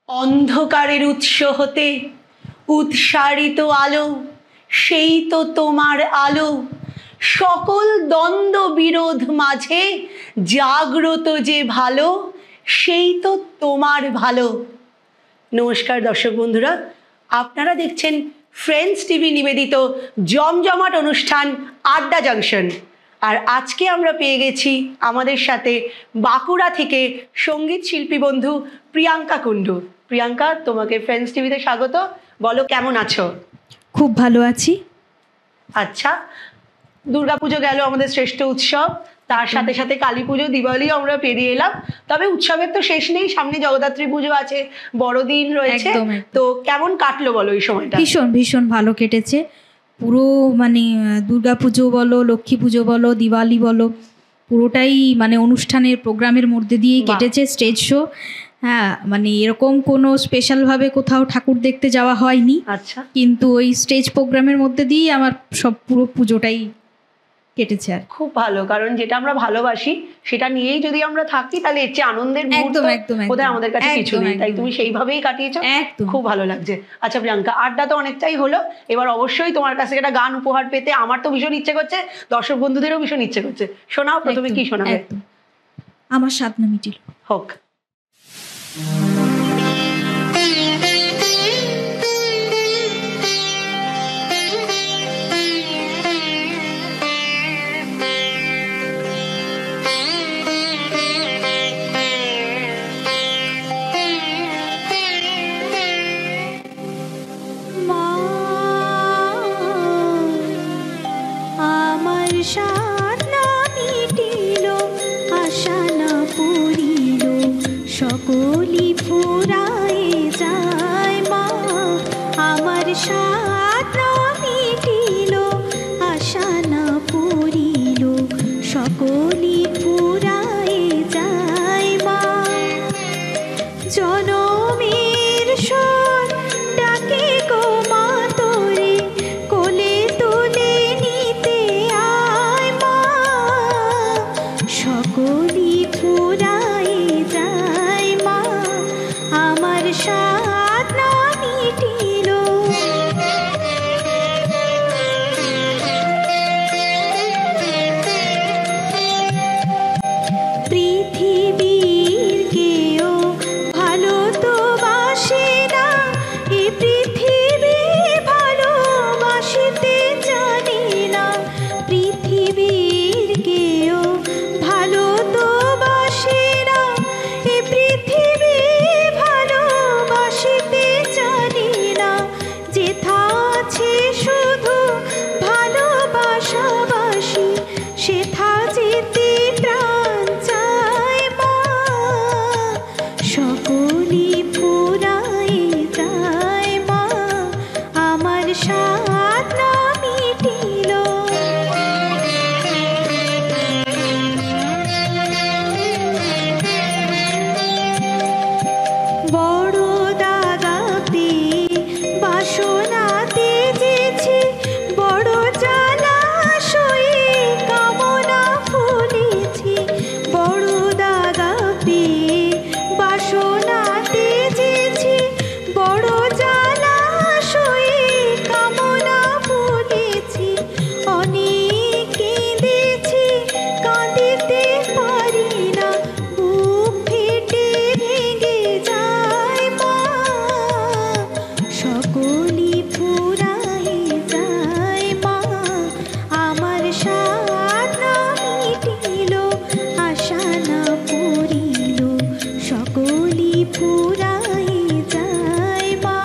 অন্ধকারের উৎস হতে উৎসারিত আলো, সেই তো তোমার আলো। সকল দ্বন্দ্ব বিরোধ মাঝে জাগ্রত যে ভালো, সেই তো তোমার ভালো। নমস্কার দর্শক বন্ধুরা, আপনারা দেখছেন ফ্রেন্ডস টিভি নিবেদিত জমজমাট অনুষ্ঠান আড্ডা জাংশন। আর আজকে আমরা পেয়ে গেছি আমাদের সাথে বাঁকুড়া থেকে সঙ্গীত শিল্পী বন্ধু প্রিয়াঙ্কা কুণ্ডু। প্রিয়াঙ্কা, তোমাকে ফ্রেন্ডস টিভিতে স্বাগত। বলো, কেমন আছো? খুব ভালো আছি। আচ্ছা, দুর্গাপুজো গেল আমাদের শ্রেষ্ঠ উৎসব, তার সাথে সাথে কালী পুজো, দিওয়ালিও আমরা পেরিয়ে এলাম। তবে উৎসবের তো শেষ নেই, সামনে জগদ্ধাত্রী পুজো আছে, বড়দিন রয়েছে। তো কেমন কাটলো বলো এই সময়টা? ভীষণ ভীষণ ভালো কেটেছে। পুরো মানে দুর্গাপুজো বলো, লক্ষ্মী পুজো বলো, দিওয়ালি বলো, পুরোটাই মানে অনুষ্ঠানের প্রোগ্রামের মধ্যে দিয়েই কেটেছে। স্টেজ শো, হ্যাঁ, মানে এরকম কোনো স্পেশালভাবে কোথাও ঠাকুর দেখতে যাওয়া হয়নি। আচ্ছা, কিন্তু ওই স্টেজ প্রোগ্রামের মধ্যে দিয়েই আমার সব পুরো পুজোটাই কেটেছে। আর খুব ভালো, কারণ যেটা আমরা ভালোবাসি সেটা নিয়েই যদি আমরা থাকি তাহলে এর চেয়ে আনন্দের মুহূর্ত বোধহয় আমাদের কাছে কিছু নেই। তাই তুমি সেইভাবেই কাটিয়েছো, খুব ভালো লাগছে। আচ্ছা প্রিয়াঙ্কা, আড্ডা তো অনেকটাই হলো, এবার অবশ্যই তোমার কাছ থেকে একটা গান উপহার পেতে আমার তো ভীষণ ইচ্ছে করছে, দর্শক বন্ধুদেরও ভীষণ ইচ্ছে করছে। শোনাও, প্রথমে কি শোনাবে? আমার সাধনা মিটিল হোক। সকলি ফুরায়ে যায় মা, আমার সাধনা মিটিল, আশা না পুরিল, সকলি ফুরায়ে যায় মা। জনমের স্বর ডাকে গো মা তোরে, কোলে তুলে নিতে আয় মা, সকলি ফুরায়ে যায় মা, আমার সাধনা মিটিল। পৃথিবীর কেউ ভালো তো বাসে না, এ পৃথিবী ভালোবাসিতে জানে না। পৃথিবীর কেউ ভালো তো বাসে না, এ পৃথিবী ভালোবাসিতে জানে না। যেথা আছে শুধু ভালোবাসাবাসি, সেথা যেতে প্রাণ চায় মা, সকলি ফুরায়ে যায় মা, আমার সাধনা মিটিল। বড় দাগাতে বাসনাতে যেছি, বড় জলাশয়ে কামনা ফুলেছি। বড় দাগাতে বাসনাতে যেছি, বড় জলাশয়ে কামনা ফুলেছি। অনেক কেঁদেছি, কাঁদিতে পারি না, বুক ফেটে ভেঙে যায় মা, সকলি ফুরায়ে যায় মা, আমার সাধনা মিটিল, আশা না পুরিল, সকলি ফুরায়ে যায় মা।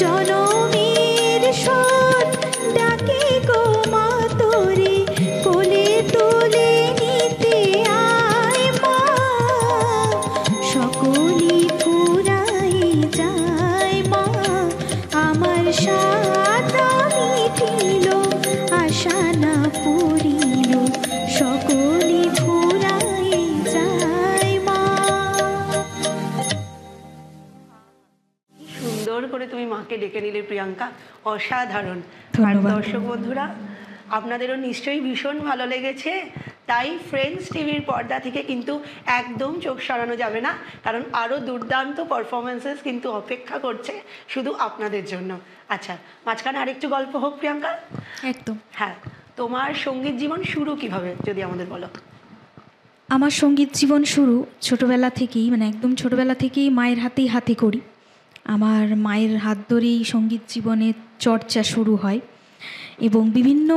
জনমের স্বর ডাকে গো মা তোরে, কোলে তুলে নিতে আয় মা, সকলি ফুরায়ে যায় মা, আমার সাধনা মিটিল, আশা না পুরিল, সকলি ফুরায়ে যায় মা। সুন্দর করে তুমি মাকে ডেকে নিলে প্রিয়াঙ্কা, অসাধারণ। আর ধন্যবাদ। দর্শক বন্ধুরা, আপনাদেরও নিশ্চয়ই ভীষণ ভালো লেগেছে। তাই ফ্রেন্ডস টিভির পর্দা থেকে কিন্তু একদম চোখ সরানো যাবে না, কারণ আরও দুর্দান্ত পারফরমেন্সেস কিন্তু অপেক্ষা করছে শুধু আপনাদের জন্য। আচ্ছা, মাঝখানে আরেকটু গল্প হোক প্রিয়াঙ্কা। একদম। হ্যাঁ, তোমার সঙ্গীত জীবন শুরু কিভাবে যদি আমাদের বলো। আমার সঙ্গীত জীবন শুরু ছোটোবেলা থেকেই, মানে একদম ছোটোবেলা থেকেই মায়ের হাতেই হাতে করি। আমার মায়ের হাত ধরেই সঙ্গীত জীবনের চর্চা শুরু হয় এবং বিভিন্ন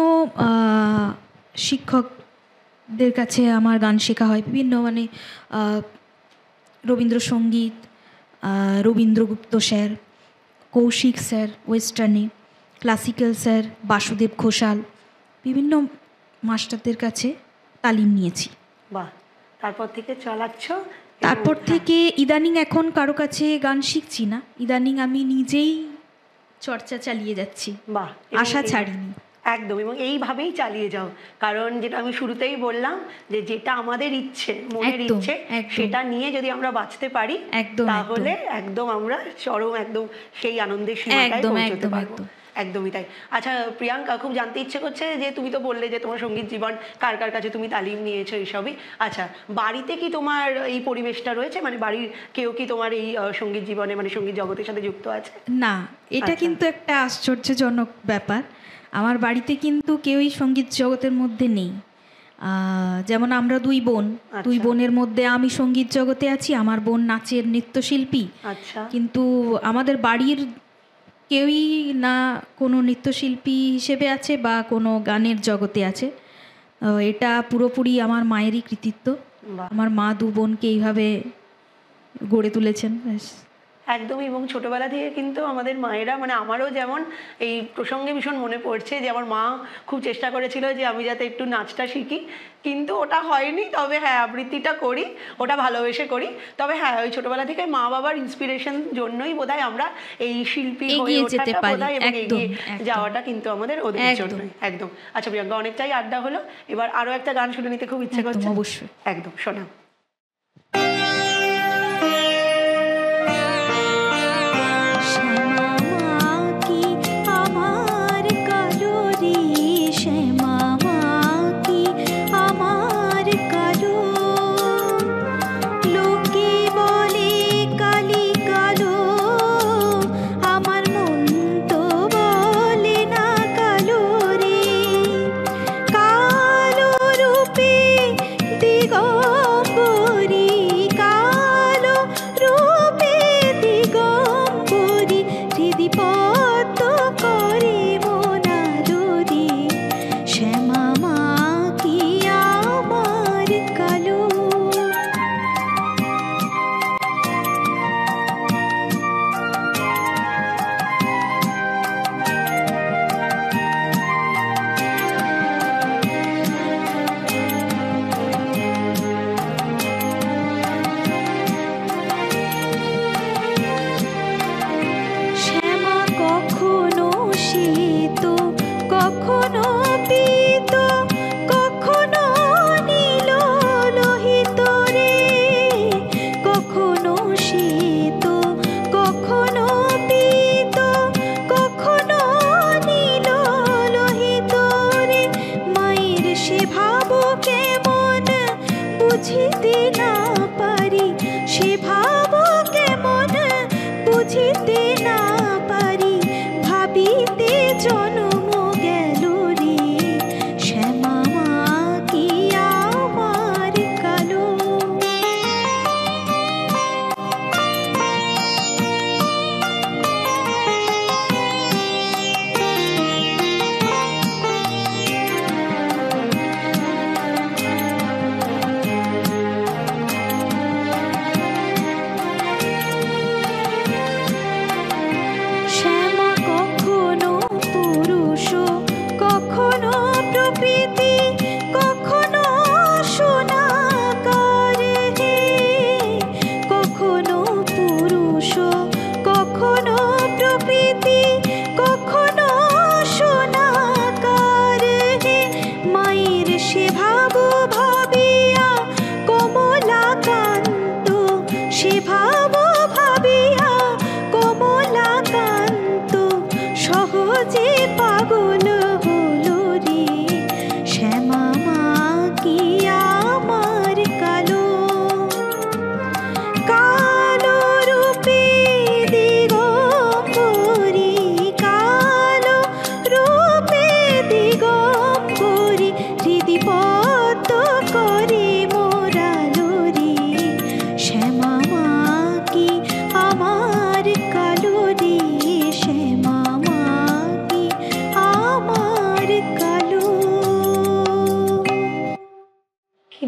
শিক্ষকদের কাছে আমার গান শেখা হয়। বিভিন্ন মানে রবীন্দ্রসঙ্গীত, রবীন্দ্রগুপ্ত স্যার, কৌশিক স্যার ওয়েস্টার্নে, ক্লাসিক্যাল স্যার বাসুদেব ঘোষাল, বিভিন্ন মাস্টারদের কাছে তালিম নিয়েছি। বাহ, তারপর থেকে চালাচ্ছ? তারপর থেকে ইদানিং এখন কারো কাছে গান শিখছি না, ইদানিং আমি নিজেই চর্চা চালিয়ে যাচ্ছি। বাহ, আশা ছাড়িনি। একদম, এবং এইভাবেই চালিয়ে যাও, কারণ যেটা আমি শুরুতেই বললাম যে যেটা আমাদের ইচ্ছে, মনের ইচ্ছে, সেটা নিয়ে যদি আমরা বাঁচতে পারি তাহলে একদম আমরা চরম একদম সেই আনন্দের সীমাটায় পৌঁছতে পারবো। একদমই তাই। আচ্ছা প্রিয়াঙ্কা, খুব জানতে ইচ্ছে করছে যে তুমি তো বললে যে তোমার সঙ্গীত জীবন কার কার কাছে তুমি তালিম নিয়েছো এইসবই। আচ্ছা, বাড়িতে কি তোমার এই পরিবেশটা রয়েছে, মানে বাড়ির কেউ কি তোমার এই সঙ্গীত জীবনে মানে সঙ্গীত জগতের সাথে যুক্ত আছে? না, এটা কিন্তু একটা আশ্চর্যজনক ব্যাপার। আমার বাড়িতে কিন্তু কেউই সঙ্গীত জগতের মধ্যে নেই। যেমন আমরা দুই বোন, দুই বোনের মধ্যে আমি সঙ্গীত জগতে আছি, আমার বোন নাচের নৃত্যশিল্পী। আচ্ছা, কিন্তু আমাদের বাড়ির কেউই না কোনো নৃত্যশিল্পী হিসেবে আছে বা কোনো গানের জগতে আছে। এটা পুরোপুরি আমার মায়েরই কৃতিত্ব। আমার মা দু বোনকে এইভাবে গড়ে তুলেছেন। একদমই, এবং ছোটবেলা থেকে কিন্তু আমাদের মায়েরা, মানে আমারও যেমন এই প্রসঙ্গে ভীষণ মনে পড়ছে যে আমার মা খুব চেষ্টা করেছিল যে আমি যাতে একটু নাচটা শিখি, কিন্তু ওটা হয়নি। তবে হ্যাঁ, আবৃত্তিটা করি, ওটা ভালোবেসে করি। তবে হ্যাঁ, ওই ছোটবেলা থেকে মা বাবার ইন্সপিরেশন জন্যই বোধহয় আমরা এই শিল্পী হয়ে ওঠাটা বোধহয় এবং এগিয়ে যাওয়াটা কিন্তু আমাদের ওদের জন্যই। একদম। আচ্ছা প্রিয়াঙ্কা, অনেকটাই আড্ডা হলো, এবার আরও একটা গান শুনে নিতে খুব ইচ্ছে করছে। অবশ্যই, একদম শোনাও। দিগম্বর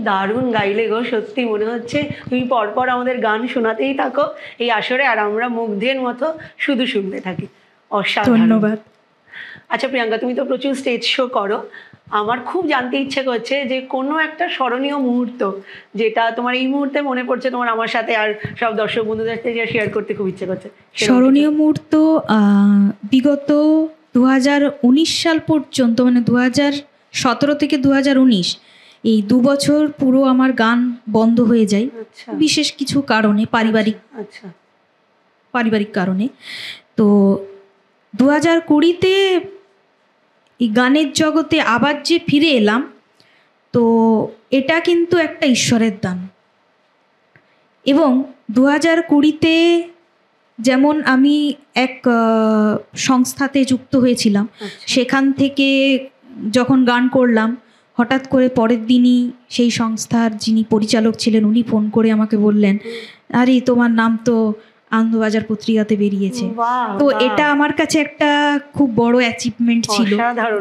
দারুণ গাইলে গো, সত্যি মনে হচ্ছে তুমি পরপর আমাদের গান শোনাতেই থাকো এই আসরে, আর আমরা মুগ্ধের মতো শুধু শুনতে থাকি। অসাধারণ। ধন্যবাদ। আচ্ছা প্রিয়াঙ্কা, তুমি তো প্রচুর স্টেজ শো করো, আমার খুব জানতে ইচ্ছে করছে যে কোনো একটা স্মরণীয় মুহূর্ত যেটা তোমার এই মুহূর্তে মনে পড়ছে তোমার আমার সাথে আর সব দর্শক বন্ধুদের সাথে শেয়ার করতে খুব ইচ্ছে করছে। স্মরণীয় মুহূর্ত বিগত 2019 সাল পর্যন্ত, মানে 2017 থেকে 2019 এই 2 বছর পুরো আমার গান বন্ধ হয়ে যায় বিশেষ কিছু কারণে, পারিবারিক কারণে। তো 2020-তে এই গানের জগতে আবার যে ফিরে এলাম, তো এটা কিন্তু একটা ঈশ্বরের দান। এবং 2020-তে যেমন আমি এক সংস্থাতে যুক্ত হয়েছিলাম, সেখান থেকে যখন গান করলাম, হঠাৎ করে পরের দিনই সেই সংস্থার যিনি পরিচালক ছিলেন উনি ফোন করে আমাকে বললেন, আরে তোমার নাম তো আনন্দবাজার পত্রিকাতে বেরিয়েছে। তো এটা আমার কাছে একটা খুব বড় অ্যাচিভমেন্ট ছিল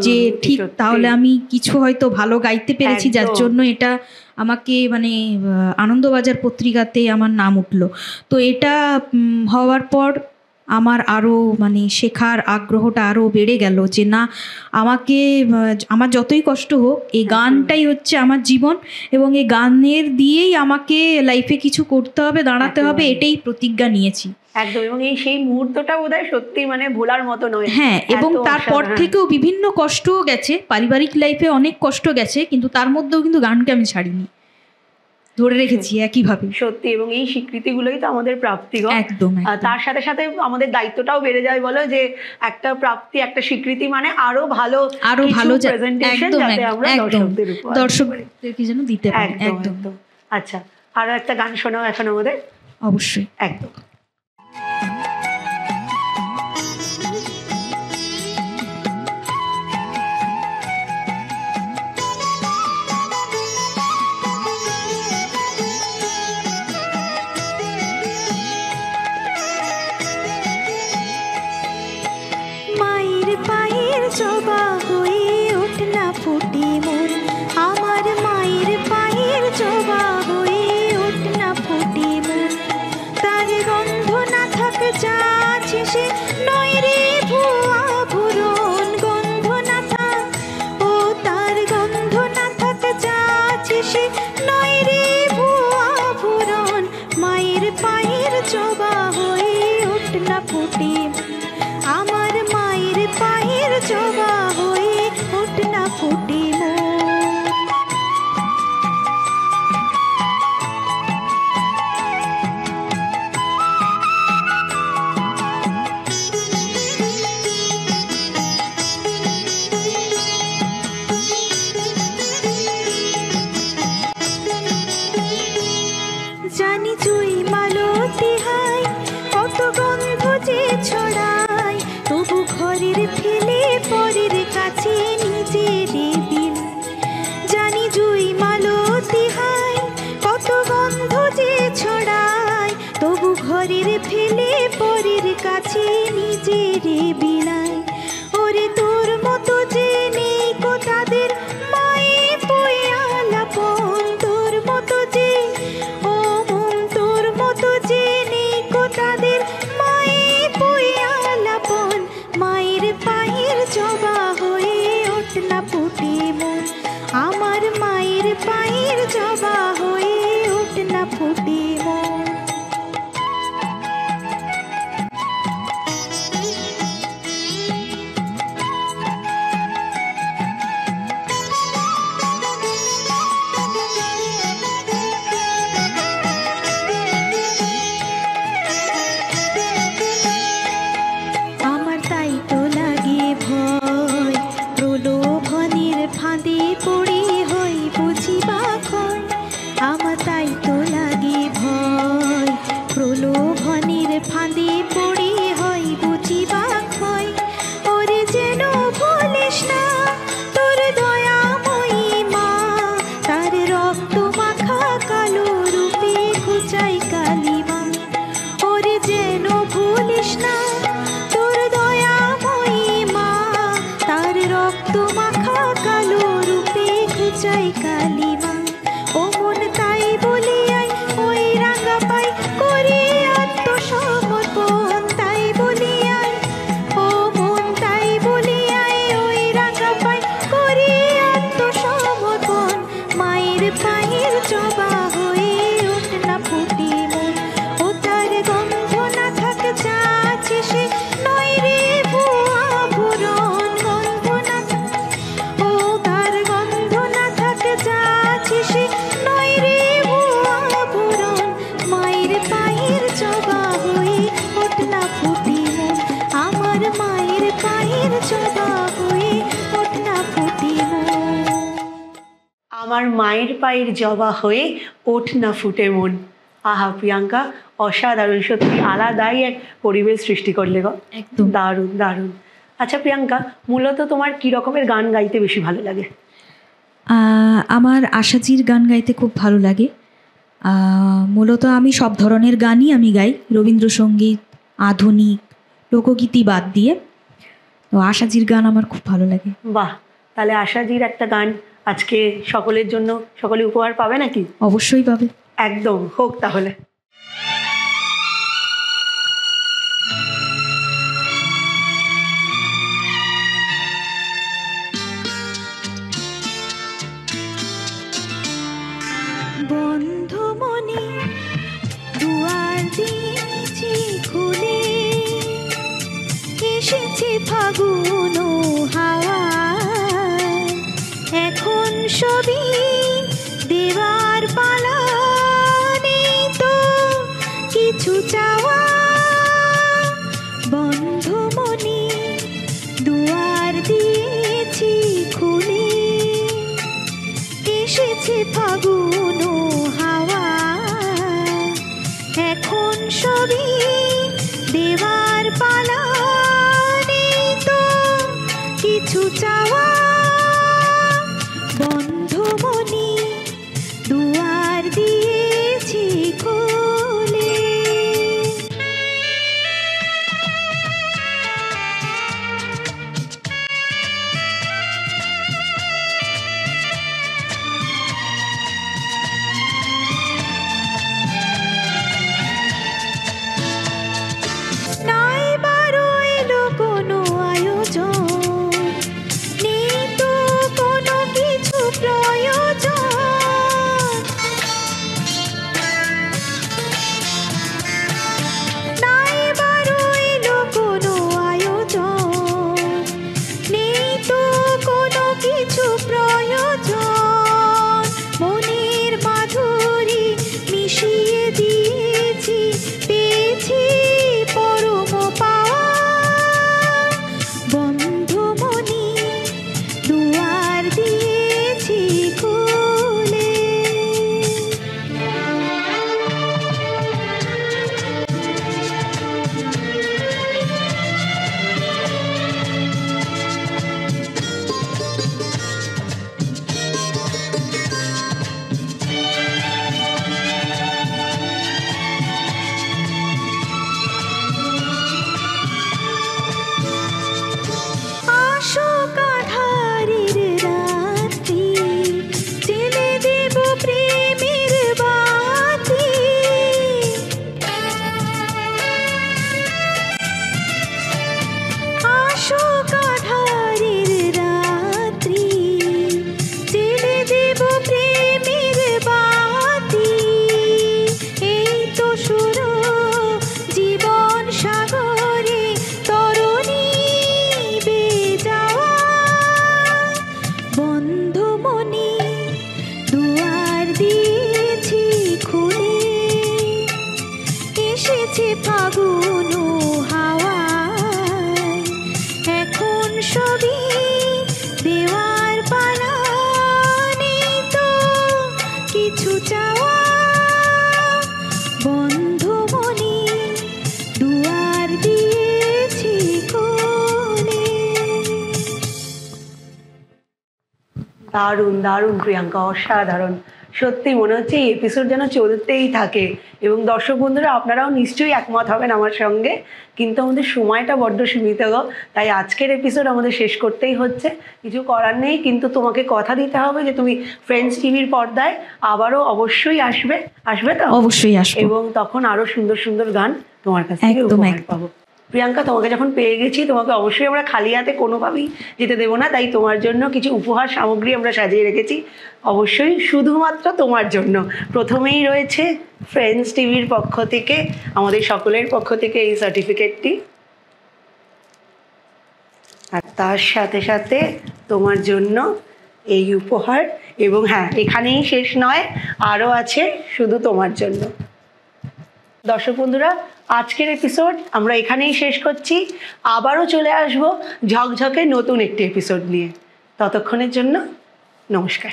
যে ঠিক তাহলে আমি কিছু হয়তো ভালো গাইতে পেরেছি, যার জন্য এটা আমাকে মানে আনন্দবাজার পত্রিকাতে আমার নাম উঠলো। তো এটা হওয়ার পর আমার আরও মানে শেখার আগ্রহটা আরও বেড়ে গেল যে না, আমাকে আমার যতই কষ্ট হোক এই গানটাই হচ্ছে আমার জীবন, এবং এই গানের দিয়েই আমাকে লাইফে কিছু করতে হবে, দাঁড়াতে হবে, এটাই প্রতিজ্ঞা নিয়েছি। একদম। এবং এই সেই মুহূর্তটা বোধহয় সত্যি মানে ভোলার মতো নয়। হ্যাঁ, এবং তারপর থেকেও বিভিন্ন কষ্টও গেছে, পারিবারিক লাইফে অনেক কষ্ট গেছে, কিন্তু তার মধ্যেও কিন্তু গানকে আমি ছাড়িনি, ধরে রেখেছি একইভাবে। সত্যি। এবং এই স্বীকৃতিগুলোই তো আমাদের প্রাপ্তি। একদম। তার সাথে সাথে আমাদের দায়িত্বটাও বেড়ে যায়, বলো যে একটা প্রাপ্তি, একটা স্বীকৃতি মানে আরো ভালো প্রেজেন্টেশন যাতে আমরা দর্শকদেরকে যেন দিতে পারি। একদম। আচ্ছা, আরো একটা গান শোনাও এখন আমাদের। অবশ্যই। একদম। জবা হয়ে ওঠ না ফুটে মন, আমার মায়ের পায়ের জবা হয়ে ওঠ না ফুটে মন, তার গন্ধ না থাক যা আছে সে নয় রে ভুয়া ভুরন, গন্ধ না থাক, ও তার গন্ধ না থাক যা আছে সে নয় রে ভুয়া ভুরন, মায়ের পায়ের জবা হয়ে ওঠ না ফুটে, আমার মায়ের পায়ের জবা হয়ে ওঠ না ফুটে জানি জুই মালতী হাই কত গন্ধ যে ছড়ায়, তবু ঘরের ফেলে পরের কাছে নিজের বিল, জানি জুই মালতী হাই কত গন্ধ যে ছড়ায়, তবু ঘরের ফেলে পরের কাছে নিজের বিলায়, ওরে তোর মতো যে নেই কো তাদের মায়ে পুয়া লাপন, তোর মতো যে ও মন, তোর মতো যে নেই কো তাদের মায়ে পুয়া লাপন, মায়ের পায়ের জবা হয়ে ওঠ না ফুটে মন, আমার মায়ের পায়ের জবা হয়ে ওঠ না ফুটে মন। আমার তাই তো লাগে ভয়, প্রলোভনের ফাঁদে পড়ে হই বুঝিবা ক্ষয়, আমার তাই তো লাগে ভয়, প্রলোভনের ফাঁদে পড়ে হই বুঝিবা ক্ষয়, ওরে যেন ভুলিস না তোর দয়াময়ী মা, তার রক্ত মাখা কালো রূপে খুঁচাই কালিমা, ওরে যেন ভুলিস না তোর দয়াময়ী মা, তার রক্ত মাখা কালো রূপে খুঁচাই কালিমা, ও আমার মায়ের পায়ের জবা হয়ে ওঠ না ফুটে মন। আহা প্রিয়াঙ্কা, অসাধারণ, সত্যি আলাদাই এক পরিবেশ সৃষ্টি করলে গো, একদম। দারুণ দারুণ। আচ্ছা প্রিয়াঙ্কা, মূলত তোমার কী রকমের গান গাইতে বেশি ভালো লাগে? আমার আশাজির গান গাইতে খুব ভালো লাগে। মূলত আমি সব ধরনের গানই আমি গাই, রবীন্দ্রসঙ্গীত, আধুনিক, লোকগীতি বাদ দিয়ে। তো আশাজির গান আমার খুব ভালো লাগে। বাহ, তাহলে আশাজির একটা গান আজকে সকলের জন্য, সকলে উপহার পাবে নাকি? অবশ্যই পাবে। একদম, হোক তাহলে। বন্ধু মনে দুয়ার দিয়েছি খুলে, এসেছে ফাগুন হাওয়া, এখন সবই দেওয়ার পালা, নেই তো কিছু চাওয়া। বন্ধু মনে দুয়ার দিয়েছি খুলে, এসেছে ফাগুন হাওয়া, এখন সবই দেওয়ার পালা, নেই তো কিছু চাওয়া। বন্ধু মনি দুয়ার দিয়েছি খুলে। নাই বারো এলো কোনো আয়োজন, নেই তো কোনো কিছু প্রয়োজন। নাই বারো এলো কোনো আয়োজন, নেই তো কোনো কিছু প্রয়োজন। মনের মাধুরী মিশিয়ে দিয়েছি, পেয়েছি পরম পাওয়া। বন্ধু মনি দুয়ার দিয়েছি খুলে। আশোক আধারের রাত্রি, জেলে দেব প্রেমের বাতি। আশোক আধারের রাত্রি, জেলে দেব প্রেমের বাতি। এই তো শুরু জীবন সাগরে তরণী বেজাওয়া। বন্ধু মনি দুয়ার দিয়েছি খুলে, এসেছে ফাগুন হাওয়া, এখন সবই দেওয়ার পালা, নেই তো কিছু চাওয়া। বন্ধু মনি দুয়ার দিয়েছি খুলে। দারুণ দারুণ প্রিয়াঙ্কা, অসাধারণ। সত্যি মনে হচ্ছে এই এপিসোড যেন চলতেই থাকে, এবং দর্শক বন্ধুরা আপনারাও নিশ্চয়ই একমত হবেন আমার সঙ্গে। কিন্তু আমাদের সময়টা বড্ড সীমিত গো, তাই আজকের এপিসোড আমাদের শেষ করতেই হচ্ছে। কিছু করার নেই, কিন্তু তোমাকে কথা দিতে হবে যে তুমি ফ্রেন্ডস টিভির পর্দায় আবারও অবশ্যই আসবে। আসবে তো? অবশ্যই আসবো। এবং তখন আরো সুন্দর সুন্দর গান তোমার কাছ থেকে একদম, উপহার একদম। পাবো। প্রিয়াঙ্কা, তোমাকে যখন পেয়ে গেছি, তোমাকে অবশ্যই আমরা খালি হাতে কোনোভাবেই যেতে দেবো না, তাই তোমার জন্য কিছু উপহার সামগ্রী আমরা সাজিয়ে রেখেছি, অবশ্যই শুধুমাত্র তোমার জন্য। প্রথমেই রয়েছে ফ্রেন্ডস টিভির পক্ষ থেকে, আমাদের সকলের পক্ষ থেকে এই সার্টিফিকেটটি, আর তার সাথে সাথে তোমার জন্য এই উপহার। এবং হ্যাঁ, এখানেই শেষ নয়, আরও আছে শুধু তোমার জন্য। দর্শক বন্ধুরা, আজকের এপিসোড আমরা এখানেই শেষ করছি। আবারও চলে আসবো ঝকঝকে নতুন একটি এপিসোড নিয়ে। ততক্ষণের জন্য নমস্কার।